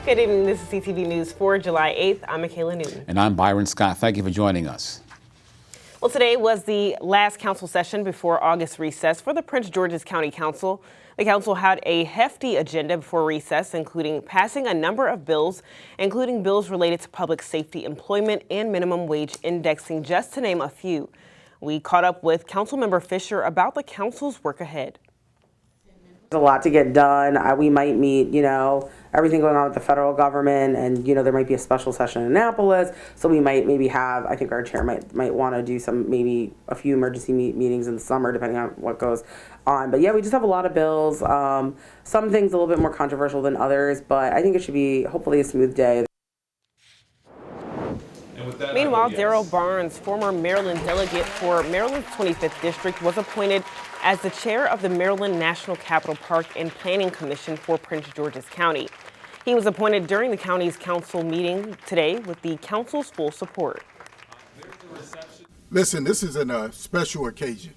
Good evening. This is CTV News for July 8th. I'm Michaela Newton. And I'm Byron Scott. Thank you for joining us. Well, today was the last council session before August recess for the Prince George's County Council. The council had a hefty agenda before recess, including passing a number of bills, including bills related to public safety, employment, and minimum wage indexing, just to name a few. We caught up with Councilmember Fisher about the council's work ahead. There's a lot to get done. We might meet, everything going on with the federal government, and there might be a special session in Annapolis. So we might maybe have, I think our chair might want to do maybe a few emergency meetings in the summer, depending on what goes on. But yeah, we just have a lot of bills. Some things a little bit more controversial than others, but I think it should be hopefully a smooth day. Meanwhile, Darrell Barnes, former Maryland delegate for Maryland's 25th district, was appointed as the chair of the Maryland National Capital Park and Planning Commission for Prince George's County. He was appointed during the county's council meeting today with the council's full support. Listen, this is a special occasion.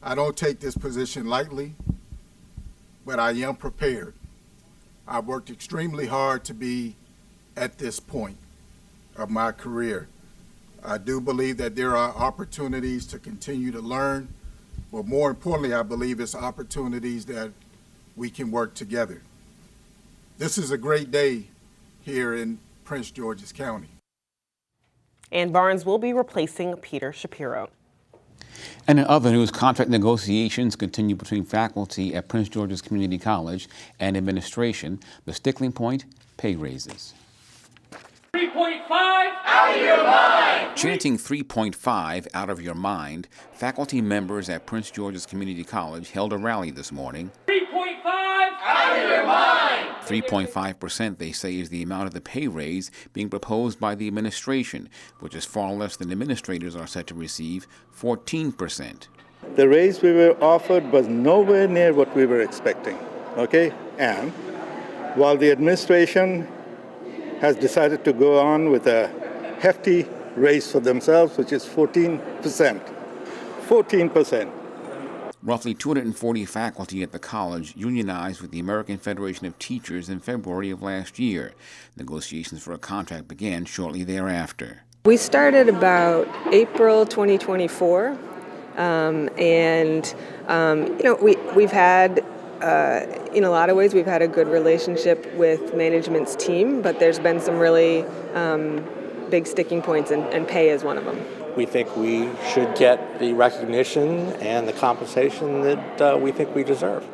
I don't take this position lightly, but I am prepared. I've worked extremely hard to be at this point of my career. I do believe that there are opportunities to continue to learn, but more importantly, I believe it's opportunities that we can work together. This is a great day here in Prince George's County. And Barnes will be replacing Peter Shapiro. And in other news, contract negotiations continue between faculty at Prince George's Community College and administration. The sticking point, pay raises. 3.5 out of your mind! Chanting 3.5 out of your mind, faculty members at Prince George's Community College held a rally this morning. 3.5 out of your mind! 3.5%, they say, is the amount of the pay raise being proposed by the administration, which is far less than administrators are set to receive, 14%. The raise we were offered was nowhere near what we were expecting, okay? And while the administration has decided to go on with a hefty raise for themselves, which is 14%. 14%. Roughly 240 faculty at the college unionized with the American Federation of Teachers in February of last year. Negotiations for a contract began shortly thereafter. We started about April 2024, we've had in a lot of ways, we've had a good relationship with management's team, but there's been some really big sticking points, and pay is one of them. We think we should get the recognition and the compensation that we think we deserve.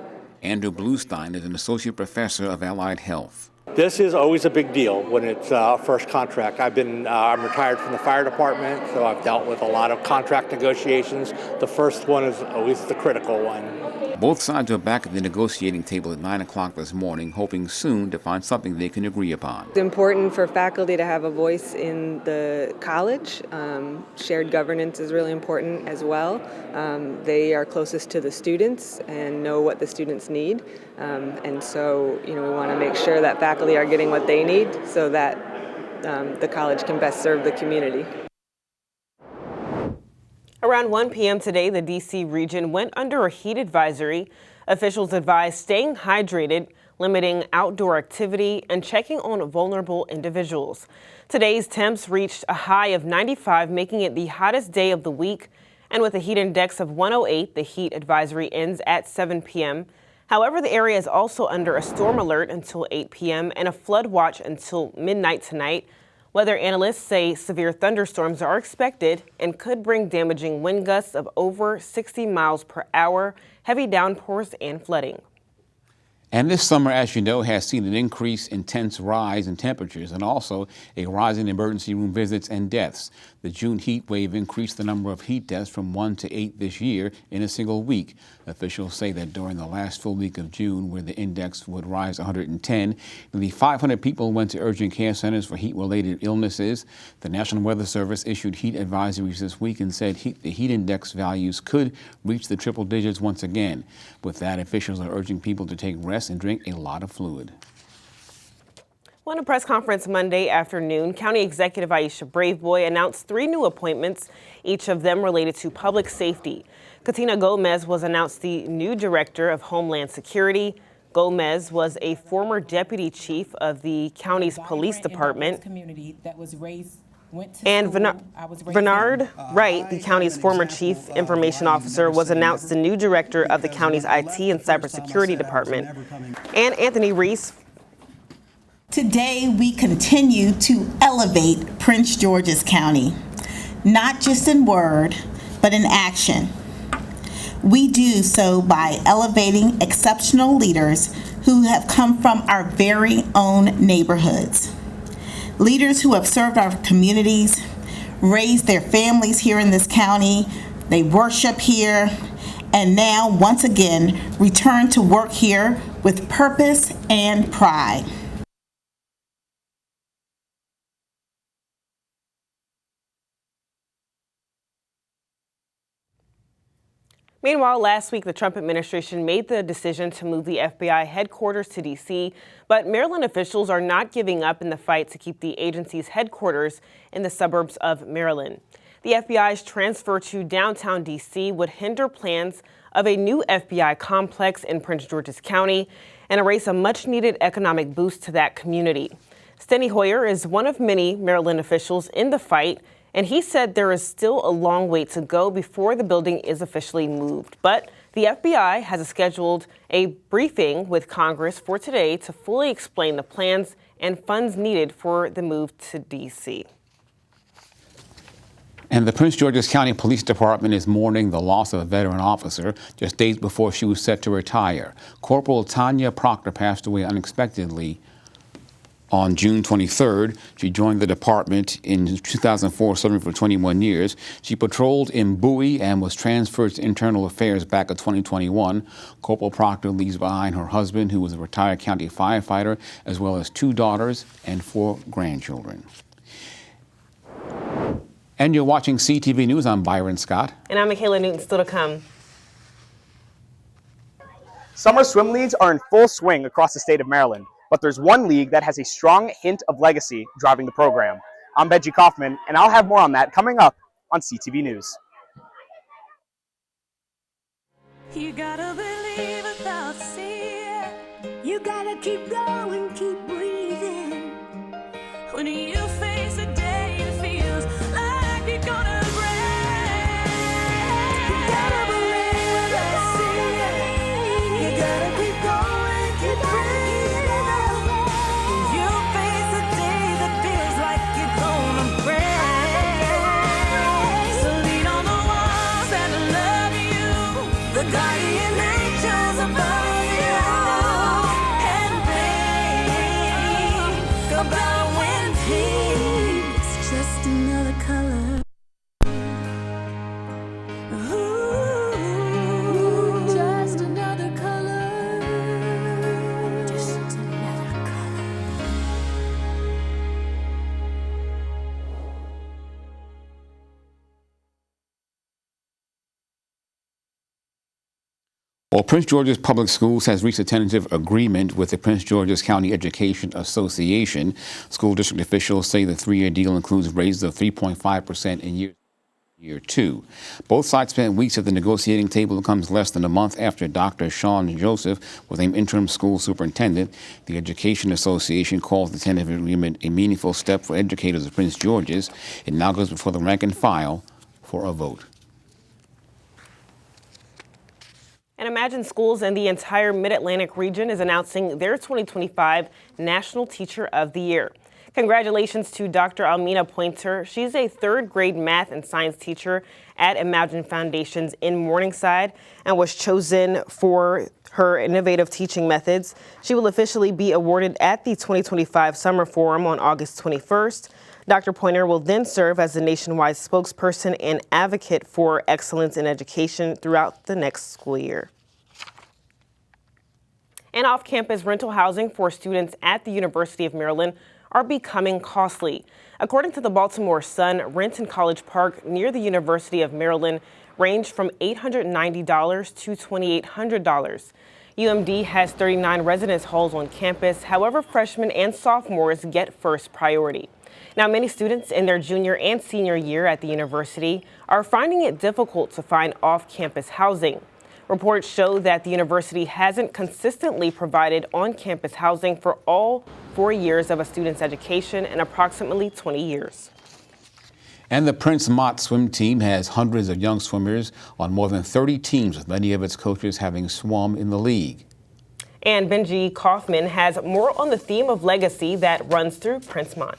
Andrew Bluestein is an associate professor of allied health. This is always a big deal when it's our first contract. I'm retired from the fire department, so I've dealt with a lot of contract negotiations. The first one is always the critical one. Both sides are back at the negotiating table at 9 o'clock this morning, hoping soon to find something they can agree upon. It's important for faculty to have a voice in the college. Shared governance is really important as well. They are closest to the students and know what the students need. And so, we want to make sure that faculty are getting what they need so that the college can best serve the community. Around 1 p.m. today, the D.C. region went under a heat advisory. Officials advised staying hydrated, limiting outdoor activity, and checking on vulnerable individuals. Today's temps reached a high of 95, making it the hottest day of the week. And with a heat index of 108, the heat advisory ends at 7 p.m. However, the area is also under a storm alert until 8 p.m. and a flood watch until midnight tonight. Weather analysts say severe thunderstorms are expected and could bring damaging wind gusts of over 60 miles per hour, heavy downpours, and flooding. And this summer, as you know, has seen an intense rise in temperatures and also a rise in emergency room visits and deaths. The June heat wave increased the number of heat deaths from 1 to 8 this year in a single week. Officials say that during the last full week of June, where the index would rise 110, nearly 500 people went to urgent care centers for heat-related illnesses. The National Weather Service issued heat advisories this week and said the heat index values could reach the triple digits once again. With that, officials are urging people to take rest and drink a lot of fluid. Well, in a press conference Monday afternoon, County Executive Aisha Braveboy announced 3 new appointments, each of them related to public safety. Katina Gomez was announced the new Director of Homeland Security. Gomez was a former deputy chief of the county's police department. And Bernard Wright, the county's former chief information officer, was announced the new director of the county's IT and cybersecurity department. And Anthony Reese. Today, we continue to elevate Prince George's County, not just in word, but in action. We do so by elevating exceptional leaders who have come from our very own neighborhoods. Leaders who have served our communities, raised their families here in this county, they worship here, and now, once again, return to work here with purpose and pride. Meanwhile, last week, the Trump administration made the decision to move the FBI headquarters to D.C., but Maryland officials are not giving up in the fight to keep the agency's headquarters in the suburbs of Maryland. The FBI's transfer to downtown D.C. would hinder plans of a new FBI complex in Prince George's County and erase a much-needed economic boost to that community. Steny Hoyer is one of many Maryland officials in the fight, and he said there is still a long wait to go before the building is officially moved. But the FBI has scheduled a briefing with Congress for today to fully explain the plans and funds needed for the move to D.C. And the Prince George's County Police Department is mourning the loss of a veteran officer just days before she was set to retire. Corporal Tanya Proctor passed away unexpectedly on June 23rd. She joined the department in 2004, serving for 21 years. She patrolled in Bowie and was transferred to Internal Affairs back in 2021. Corporal Proctor leaves behind her husband, who was a retired county firefighter, as well as 2 daughters and 4 grandchildren. And you're watching CTV News. I'm Byron Scott. And I'm Michaela Newton. Still to come. Summer swim leagues are in full swing across the state of Maryland. But there's one league that has a strong hint of legacy driving the program. I'm Benji Kaufman, and I'll have more on that coming up on CTV News. You gotta believe without seeing. You gotta keep going, keep breathing. When you face a day that feels like you're gonna break. You gotta believe without seeing. You gotta keep going, keep breathing. Well, Prince George's Public Schools has reached a tentative agreement with the Prince George's County Education Association. School district officials say the 3-year deal includes raises of 3.5% in year 2. Both sides spent weeks at the negotiating table. It comes less than a month after Dr. Sean Joseph was named interim school superintendent. The Education Association calls the tentative agreement a meaningful step for educators of Prince George's. It now goes before the rank and file for a vote. And Imagine Schools in the entire Mid-Atlantic region is announcing their 2025 National Teacher of the Year. Congratulations to Dr. Almina Pointer. She's a 3rd grade math and science teacher at Imagine Foundations in Morningside and was chosen for her innovative teaching methods. She will officially be awarded at the 2025 Summer Forum on August 21st. Dr. Pointer will then serve as the nationwide spokesperson and advocate for excellence in education throughout the next school year. And off-campus rental housing for students at the University of Maryland are becoming costly. According to the Baltimore Sun, rents in College Park near the University of Maryland range from $890 to $2,800. UMD has 39 residence halls on campus. However, freshmen and sophomores get first priority. Now, many students in their junior and senior year at the university are finding it difficult to find off-campus housing. Reports show that the university hasn't consistently provided on-campus housing for all 4 years of a student's education in approximately 20 years. And the Prince Mott swim team has hundreds of young swimmers on more than 30 teams, with many of its coaches having swum in the league. And Benji Kaufman has more on the theme of legacy that runs through Prince Mott.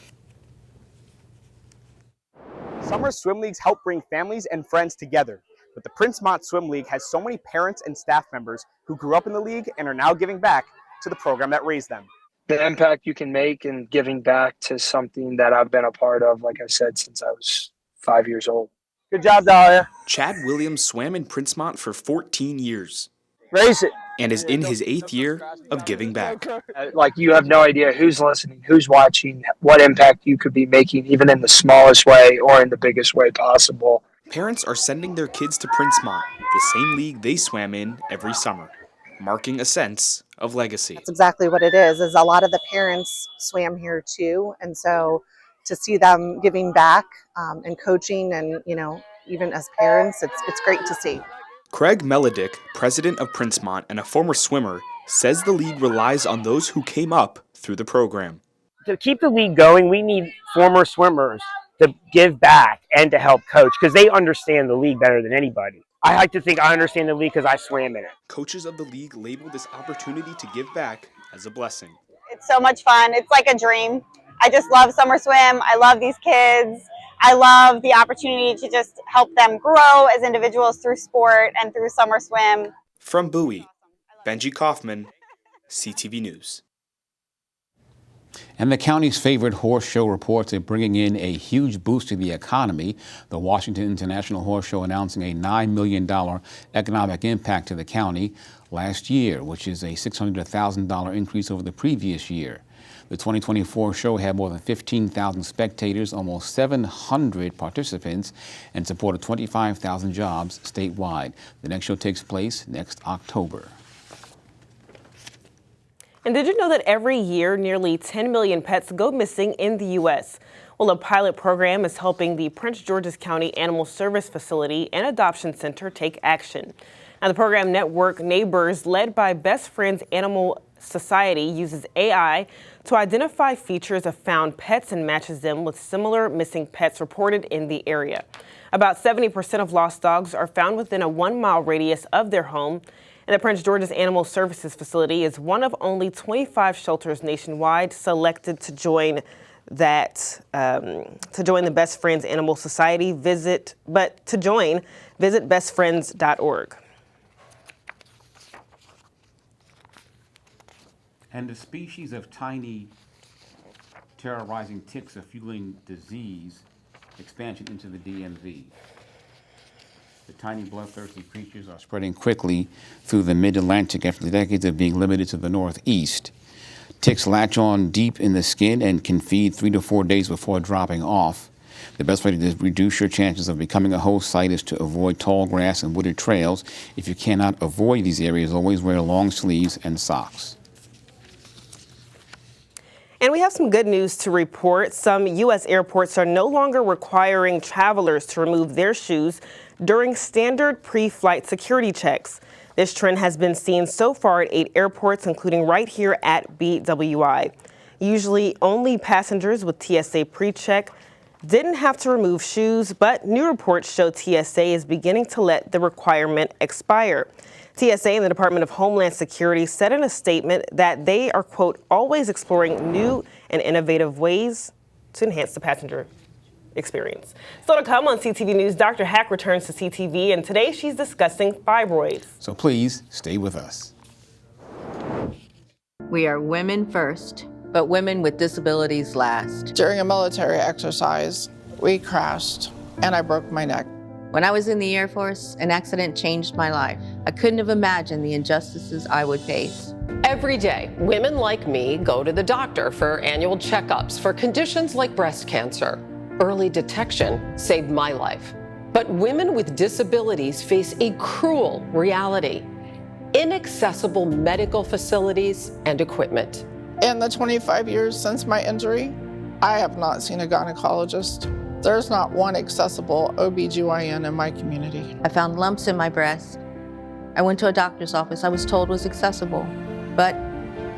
Summer swim leagues help bring families and friends together, but the Prince Mott Swim League has so many parents and staff members who grew up in the league and are now giving back to the program that raised them. The impact you can make and giving back to something that I've been a part of, like I said, since I was 5 years old. Good job, Dahlia. Chad Williams swam in Prince Mott for 14 years. Raise it. And is in his 8th year of giving back. Like, you have no idea who's listening, who's watching, what impact you could be making, even in the smallest way or in the biggest way possible. Parents are sending their kids to Prince Mott, the same league they swam in every summer, marking a sense of legacy. That's exactly what it is a lot of the parents swam here too, and so to see them giving back and coaching and, you know, even as parents, it's great to see. Craig Melodick, president of Prince Mott and a former swimmer, says the league relies on those who came up through the program. To keep the league going, we need former swimmers to give back and to help coach, because they understand the league better than anybody. I like to think I understand the league because I swam in it. Coaches of the league label this opportunity to give back as a blessing. It's so much fun. It's like a dream. I just love summer swim. I love these kids. I love the opportunity to just help them grow as individuals through sport and through summer swim. From Bowie, Benji Kaufman, CTV News. And the county's favorite horse show reports are bringing in a huge boost to the economy. The Washington International Horse Show announcing a $9 million economic impact to the county last year, which is a $600,000 increase over the previous year. The 2024 show had more than 15,000 spectators, almost 700 participants, and supported 25,000 jobs statewide. The next show takes place next October. And did you know that every year nearly 10 million pets go missing in the U.S.? Well, a pilot program is helping the Prince George's County Animal Service Facility and Adoption Center take action. Now, the program network Neighbors, led by Best Friends Animal Society, uses AI to identify features of found pets and matches them with similar missing pets reported in the area. About 70% of lost dogs are found within a 1-mile radius of their home. And the Prince George's Animal Services Facility is one of only 25 shelters nationwide selected to join the Best Friends Animal Society. Visit bestfriends.org. And the species of tiny terrorizing ticks are fueling disease expansion into the DMV. The tiny bloodthirsty creatures are spreading quickly through the mid-Atlantic after decades of being limited to the northeast. Ticks latch on deep in the skin and can feed 3 to 4 days before dropping off. The best way to reduce your chances of becoming a host site is to avoid tall grass and wooded trails. If you cannot avoid these areas, always wear long sleeves and socks. And we have some good news to report. Some U.S. airports are no longer requiring travelers to remove their shoes during standard pre-flight security checks. This trend has been seen so far at 8 airports, including right here at BWI. Usually only passengers with TSA pre-check didn't have to remove shoes, but new reports show TSA is beginning to let the requirement expire. TSA and the Department of Homeland Security said in a statement that they are, quote, always exploring new and innovative ways to enhance the passenger experience. So to come on CTV News, Dr. Hack returns to CTV, and today she's discussing fibroids. So please stay with us. We are women first, but women with disabilities last. During a military exercise, we crashed and I broke my neck. When I was in the Air Force, an accident changed my life. I couldn't have imagined the injustices I would face. Every day, women like me go to the doctor for annual checkups for conditions like breast cancer. Early detection saved my life. But women with disabilities face a cruel reality: inaccessible medical facilities and equipment. In the 25 years since my injury, I have not seen a gynecologist. There's not one accessible OBGYN in my community. I found lumps in my breast, I went to a doctor's office I was told was accessible, but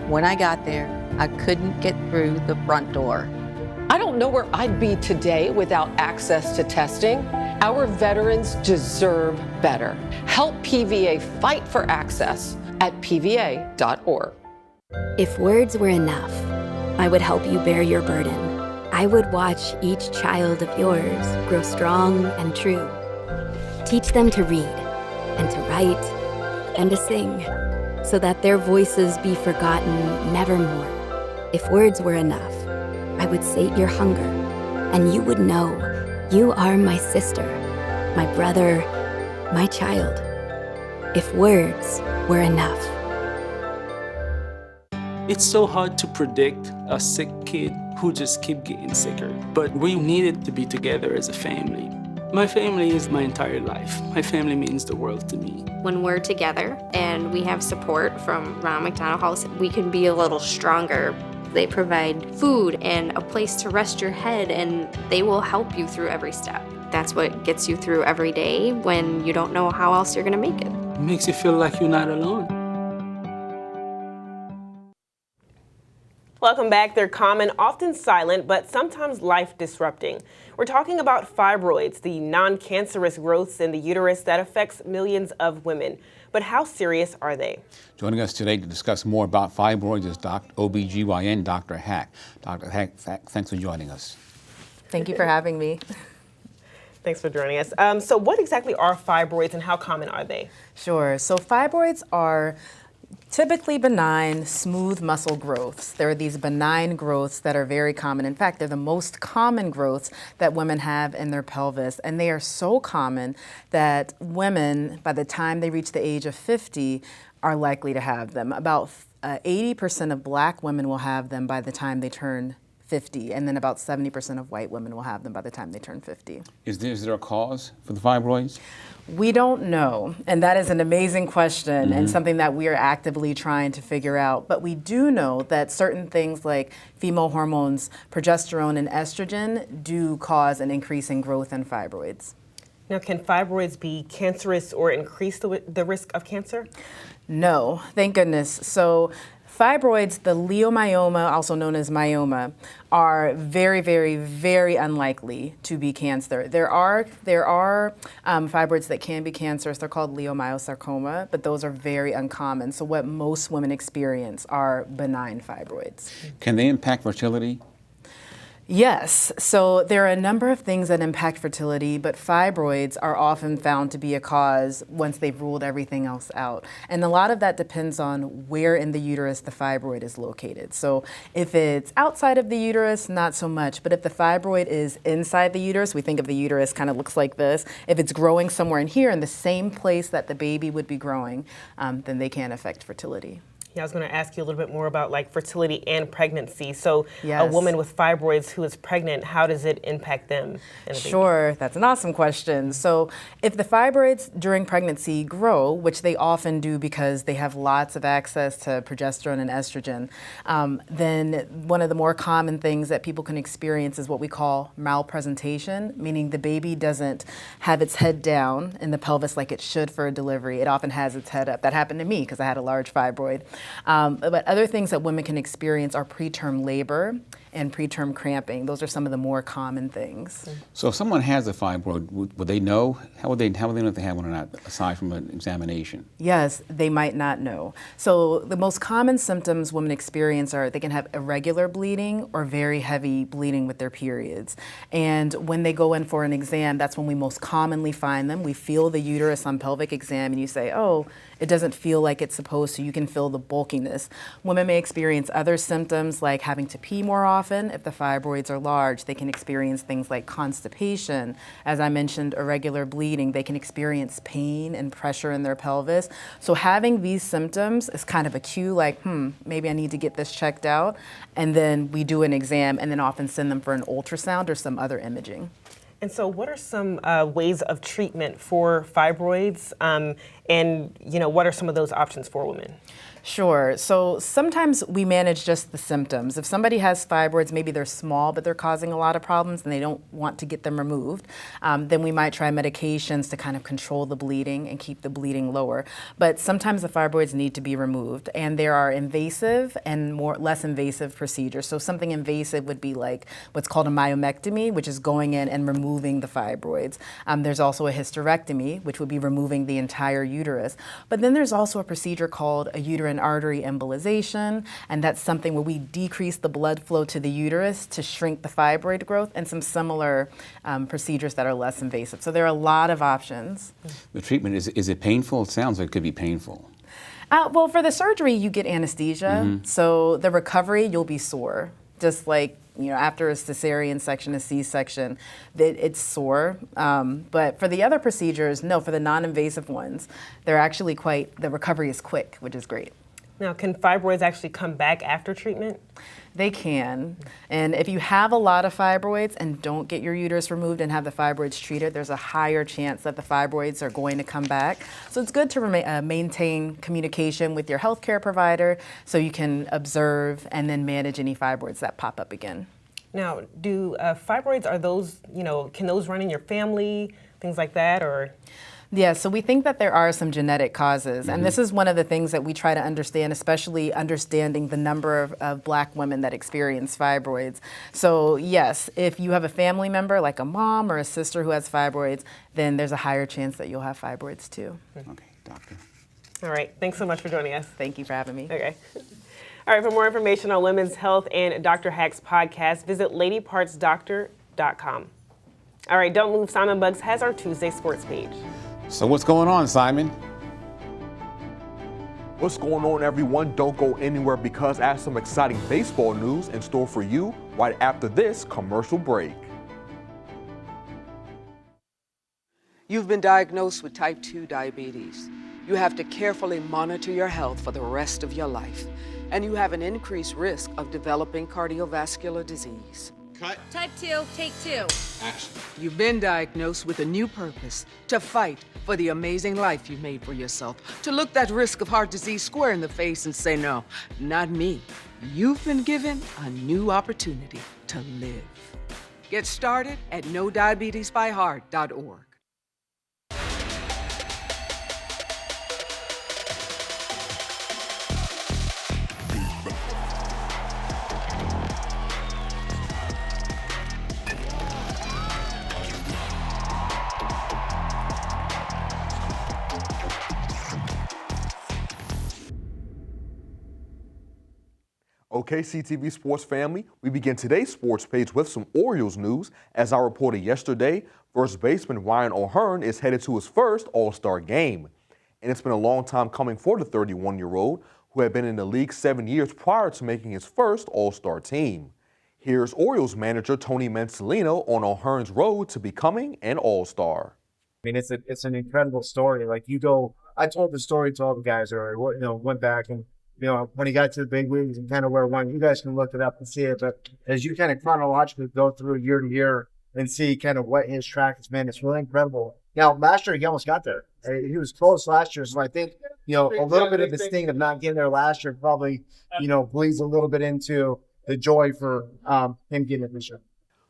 when I got there, I couldn't get through the front door. I don't know where I'd be today without access to testing. Our veterans deserve better. Help PVA fight for access at pva.org. If words were enough, I would help you bear your burden. I would watch each child of yours grow strong and true. Teach them to read and to write and to sing, so that their voices be forgotten nevermore. If words were enough, I would sate your hunger, and you would know you are my sister, my brother, my child. If words were enough. It's so hard to predict a sick kid who just keep getting sicker, but we needed to be together as a family. My family is my entire life. My family means the world to me. When we're together and we have support from Ronald McDonald House, we can be a little stronger. They provide food and a place to rest your head, and they will help you through every step. That's what gets you through every day when you don't know how else you're gonna make it. It makes you feel like you're not alone. Welcome back. They're common, often silent, but sometimes life-disrupting. We're talking about fibroids, the non-cancerous growths in the uterus that affects millions of women. But how serious are they? Joining us today to discuss more about fibroids is OBGYN Dr. Hack. Dr. Hack, thanks for joining us. Thank you for having me. Thanks for joining us. So what exactly are fibroids and how common are they? Sure. So fibroids are typically benign, smooth muscle growths. There are these benign growths that are very common. In fact, they're the most common growths that women have in their pelvis. And they are so common that women, by the time they reach the age of 50, are likely to have them. About 80% of black women will have them by the time they turn 50, and then about 70% of white women will have them by the time they turn 50. Is there a cause for the fibroids? We don't know, and that is an amazing question and something that we are actively trying to figure out. But we do know that certain things like female hormones, progesterone and estrogen do cause an increase in growth in fibroids. Now, can fibroids be cancerous or increase the risk of cancer? No, thank goodness. So fibroids, the leiomyoma, also known as myoma, are very, very, very unlikely to be cancer. There are fibroids that can be cancerous. They're called leiomyosarcoma, but those are very uncommon. So what most women experience are benign fibroids. Can they impact fertility? Yes, so there are a number of things that impact fertility, but fibroids are often found to be a cause once they've ruled everything else out. And a lot of that depends on where in the uterus the fibroid is located. So if it's outside of the uterus, not so much, but if the fibroid is inside the uterus, we think of the uterus kind of looks like this. If it's growing somewhere in here in the same place that the baby would be growing, then they can affect fertility. Yeah, I was going to ask you a little bit more about like fertility and pregnancy. So Yes. a woman with fibroids who is pregnant, how does it impact them? Sure, that's an awesome question. So if the fibroids during pregnancy grow, which they often do because they have lots of access to progesterone and estrogen, then one of the more common things that people can experience is what we call malpresentation, meaning the baby doesn't have its head down in the pelvis like it should for a delivery. It often has its head up. That happened to me because I had a large fibroid. But other things that women can experience are preterm labor and preterm cramping. Those are some of the more common things. So if someone has a fibroid, would they know? How would they know if they have one or not, aside from an examination? Yes, they might not know. So the most common symptoms women experience are they can have irregular bleeding or very heavy bleeding with their periods. And when they go in for an exam, that's when we most commonly find them. We feel the uterus on pelvic exam and you say, oh, it doesn't feel like it's supposed to. You can feel the bulkiness. Women may experience other symptoms like having to pee more often. If the fibroids are large, they can experience things like constipation. As I mentioned, irregular bleeding. They can experience pain and pressure in their pelvis. So having these symptoms is kind of a cue like, maybe I need to get this checked out. And then we do an exam and then often send them for an ultrasound or some other imaging. And so what are some ways of treatment for fibroids and what are some of those options for women? Sure. So sometimes we manage just the symptoms. If somebody has fibroids, maybe they're small, but they're causing a lot of problems and they don't want to get them removed, then we might try medications to kind of control the bleeding and keep the bleeding lower. But sometimes the fibroids need to be removed, and there are invasive and less invasive procedures. So something invasive would be like what's called a myomectomy, which is going in and removing the fibroids. There's also a hysterectomy, which would be removing the entire uterus. But then there's also a procedure called a uterine artery embolization, and that's something where we decrease the blood flow to the uterus to shrink the fibroid growth, and some similar procedures that are less invasive. So there are a lot of options. The treatment, is it painful? It sounds like it could be painful. Well, for the surgery, you get anesthesia, so the recovery, you'll be sore, just like after a cesarean section, a C-section, it's sore. But for the other procedures, no, for the non-invasive ones, the recovery is quick, which is great. Now, can fibroids actually come back after treatment? They can. And if you have a lot of fibroids and don't get your uterus removed and have the fibroids treated, there's a higher chance that the fibroids are going to come back. So it's good to maintain communication with your healthcare provider so you can observe and then manage any fibroids that pop up again. Now, do fibroids, are those, can those run in your family, things like that, or? Yeah, so we think that there are some genetic causes, and this is one of the things that we try to understand, especially understanding the number of Black women that experience fibroids. So yes, if you have a family member, like a mom or a sister who has fibroids, then there's a higher chance that you'll have fibroids too. Okay, doctor. All right, thanks so much for joining us. Thank you for having me. Okay. All right, for more information on women's health and Dr. Hack's podcast, visit ladypartsdoctor.com. All right, don't move. Simon Buggs has our Tuesday sports page. So what's going on, Simon? What's going on, everyone? Don't go anywhere because I have some exciting baseball news in store for you right after this commercial break. You've been diagnosed with type 2 diabetes. You have to carefully monitor your health for the rest of your life, and you have an increased risk of developing cardiovascular disease. Cut. Type 2, take 2. Action. You've been diagnosed with a new purpose, to fight for the amazing life you made for yourself, to look that risk of heart disease square in the face and say, no, not me. You've been given a new opportunity to live. Get started at NoDiabetesByHeart.org. Okay, CTV sports family, we begin today's sports page with some Orioles news. As I reported yesterday, first baseman Ryan O'Hearn is headed to his first All-Star game. And it's been a long time coming for the 31-year-old, who had been in the league 7 years prior to making his first All-Star team. Here's Orioles manager Tony Mansolino on O'Hearn's road to becoming an All-Star. I mean, it's an incredible story. Like I told the story to all the guys earlier, went back and, when he got to the big leagues and kind of where it went, you guys can look it up and see it. But as you kind of chronologically go through year to year and see kind of what his track has been, it's really incredible. Now, last year, he almost got there. He was close last year. So I think, a little bit of the sting of not getting there last year probably, bleeds a little bit into the joy for him getting it this year.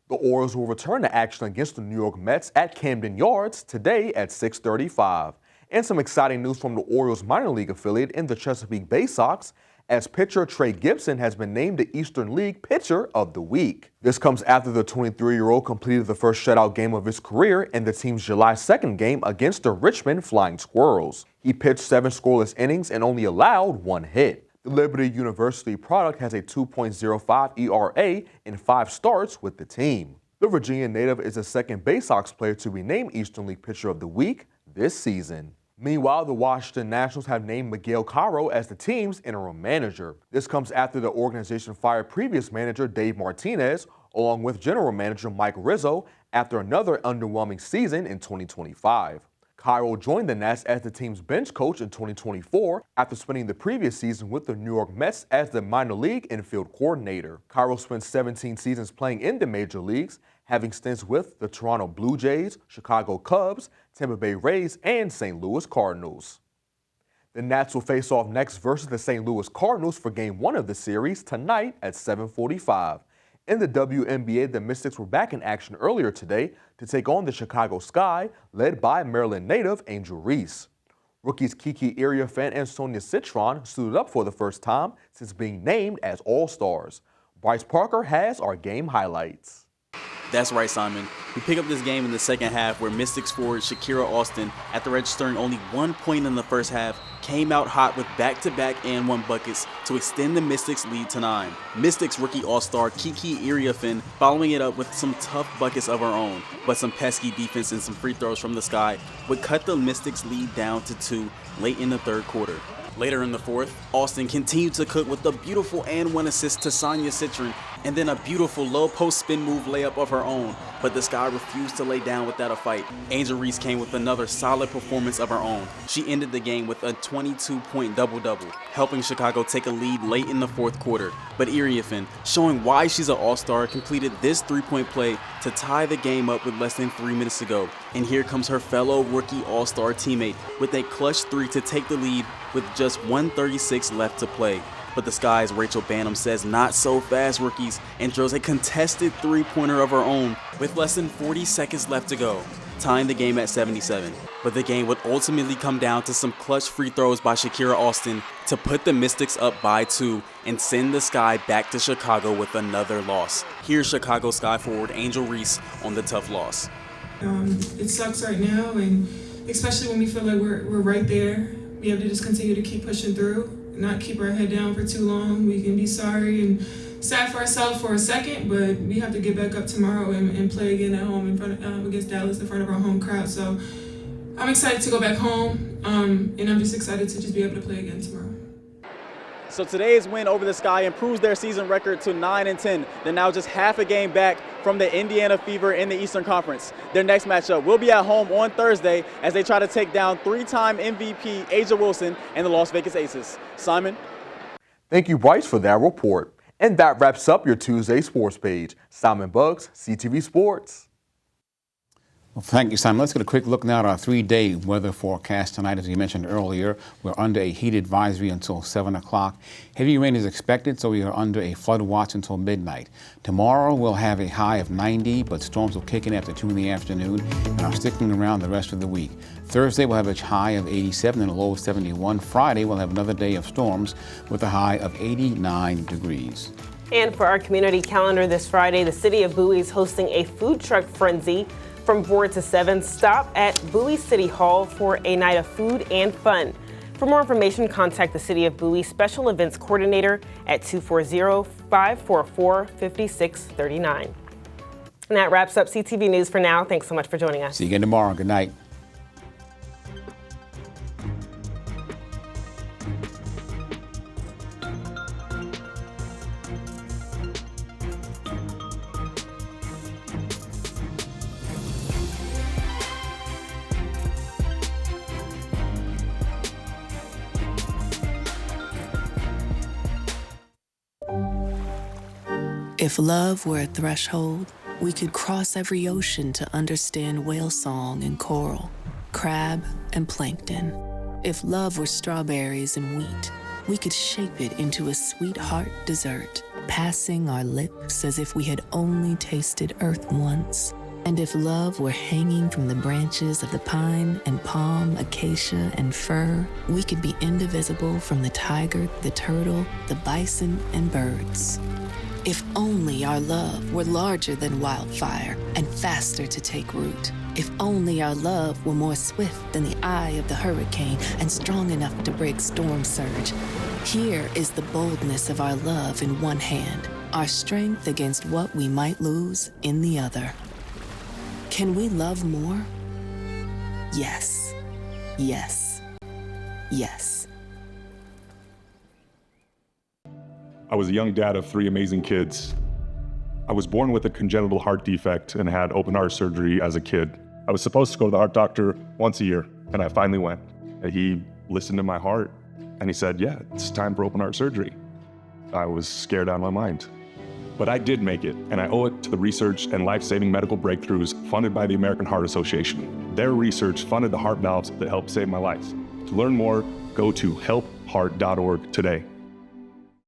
The Orioles will return to action against the New York Mets at Camden Yards today at 6:35. And some exciting news from the Orioles minor league affiliate in the Chesapeake Bay Sox, as pitcher Trey Gibson has been named the Eastern League Pitcher of the Week. This comes after the 23-year-old completed the first shutout game of his career in the team's July 2nd game against the Richmond Flying Squirrels. He pitched 7 scoreless innings and only allowed 1 hit. The Liberty University product has a 2.05 ERA in 5 starts with the team. The Virginia native is the second Bay Sox player to be named Eastern League Pitcher of the Week this season. Meanwhile, the Washington Nationals have named Miguel Caro as the team's interim manager. This comes after the organization fired previous manager Dave Martinez, along with general manager Mike Rizzo, after another underwhelming season in 2025. Caro joined the Nats as the team's bench coach in 2024 after spending the previous season with the New York Mets as the minor league infield coordinator. Caro spent 17 seasons playing in the major leagues, having stints with the Toronto Blue Jays, Chicago Cubs, Tampa Bay Rays, and St. Louis Cardinals. The Nats will face off next versus the St. Louis Cardinals for Game 1 of the series tonight at 7:45. In the WNBA, the Mystics were back in action earlier today to take on the Chicago Sky, led by Maryland native Angel Reese. Rookies Kiki Iriafen and Sonia Citron suited up for the first time since being named as All-Stars. Bryce Parker has our game highlights. That's right, Simon. We pick up this game in the second half where Mystics forward Shakira Austin, after registering only 1 point in the first half, came out hot with back-to-back and one buckets to extend the Mystics lead to 9. Mystics rookie all-star Kiki Iriafen following it up with some tough buckets of her own, but some pesky defense and some free throws from the Sky would cut the Mystics lead down to 2 late in the third quarter. Later in the fourth, Austin continued to cook with a beautiful and one assist to Sonia Citron, and then a beautiful low post spin move layup of her own, but the Sky refused to lay down without a fight. Angel Reese came with another solid performance of her own. She ended the game with a 22-point double-double, helping Chicago take a lead late in the fourth quarter. But Iriafen, showing why she's an all-star, completed this three-point play to tie the game up with less than 3 minutes to go. And here comes her fellow rookie all-star teammate with a clutch three to take the lead with just 1:36 left to play. But the Sky's Rachel Banham says not so fast, rookies, and drills a contested three-pointer of her own with less than 40 seconds left to go, tying the game at 77. But the game would ultimately come down to some clutch free throws by Shakira Austin to put the Mystics up by 2 and send the Sky back to Chicago with another loss. Here's Chicago Sky forward Angel Reese on the tough loss. It sucks right now, and especially when we feel like we're right there. We have to just continue to keep pushing through, not keep our head down for too long. We can be sorry and sad for ourselves for a second, but we have to get back up tomorrow and play again at home in front of, against Dallas in front of our home crowd. So I'm excited to go back home, and I'm just excited to just be able to play again tomorrow. So today's win over the Sky improves their season record to 9-10. They're now just half a game back from the Indiana Fever in the Eastern Conference. Their next matchup will be at home on Thursday as they try to take down 3-time MVP Aja Wilson and the Las Vegas Aces. Simon? Thank you, Bryce, for that report. And that wraps up your Tuesday sports page. Simon Buggs, CTV Sports. Well, thank you, Simon. Let's get a quick look now at our 3-day weather forecast tonight. As we mentioned earlier, we're under a heat advisory until 7 o'clock. Heavy rain is expected, so we are under a flood watch until midnight. Tomorrow, we'll have a high of 90, but storms will kick in after 2 in the afternoon and are sticking around the rest of the week. Thursday, we'll have a high of 87 and a low of 71. Friday, we'll have another day of storms with a high of 89 degrees. And for our community calendar this Friday, the city of Bowie is hosting a food truck frenzy. From 4 to 7, stop at Bowie City Hall for a night of food and fun. For more information, contact the City of Bowie Special Events Coordinator at 240-544-5639. And that wraps up CTV News for now. Thanks so much for joining us. See you again tomorrow. Good night. If love were a threshold, we could cross every ocean to understand whale song and coral, crab and plankton. If love were strawberries and wheat, we could shape it into a sweetheart dessert, passing our lips as if we had only tasted earth once. And if love were hanging from the branches of the pine and palm, acacia and fir, we could be indivisible from the tiger, the turtle, the bison and birds. If only our love were larger than wildfire and faster to take root. If only our love were more swift than the eye of the hurricane and strong enough to break storm surge. Here is the boldness of our love in one hand, our strength against what we might lose in the other. Can we love more? Yes. Yes. Yes. I was a young dad of 3 amazing kids. I was born with a congenital heart defect and had open heart surgery as a kid. I was supposed to go to the heart doctor once a year, and I finally went. And he listened to my heart, and he said, yeah, it's time for open heart surgery. I was scared out of my mind. But I did make it, and I owe it to the research and life-saving medical breakthroughs funded by the American Heart Association. Their research funded the heart valves that helped save my life. To learn more, Go to helpheart.org today.